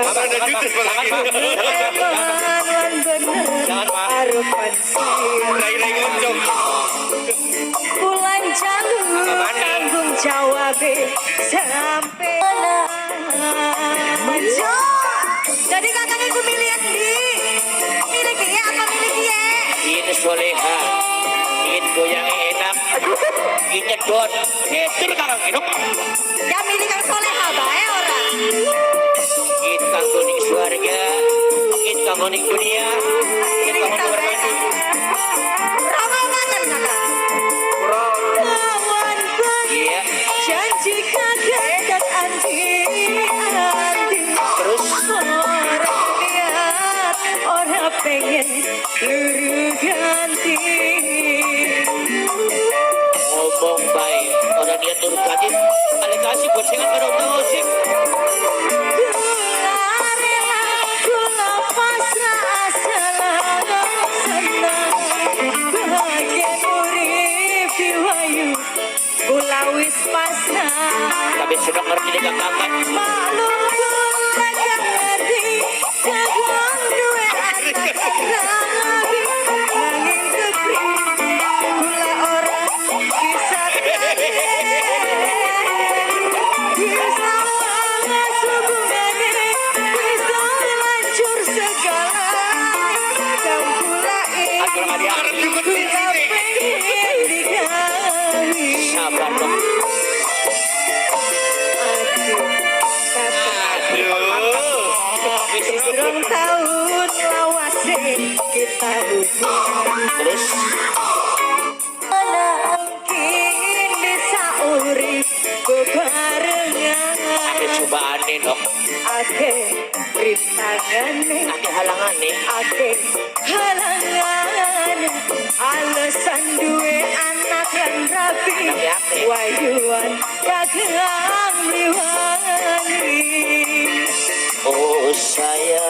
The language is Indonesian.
Abang ada judes lagi. Eman bener arupan sir Rai-rai ngoncong. Bulan tanggung jawab sampai Jo, jadi kakaknya itu milihan di miliki ya apa miliki ya? Ini soleha, ini goyang enak, ini nyedot, itu kakak hidup. Ya milik kang soleha bae orang. Ini kanggoning suarga, ini kanggoning dunia, ini kanggoning berbanding. Ramal makan kakak. Kawan Iya, janji kakak dan anti terus orang lihat orang pengen luru ganti. ngomong baik, orang dia turut ganti, kali kasih bocengan pada orang sih. Gula pasrah selalu senang bahagia urip diwayu gula wis pasrah Tapi sudah ngerti dengan kakak. maklum gula gak ngerti jagung duwe anak rabi nanging kekri gula orang bisa bisa malas hubungannya bisa hancur segala dan gula ini Arep juga di gula sini. pengen dikawin Sabar dong. Rong tahun lawase kita hubungan Terus mungkin bisa urip bebarengan ada cobaan nih dok, ake rintangan ada halangan nih. ake halangan alasan duwe anak lan rapi wayuan dagang liwangi Oh sayang.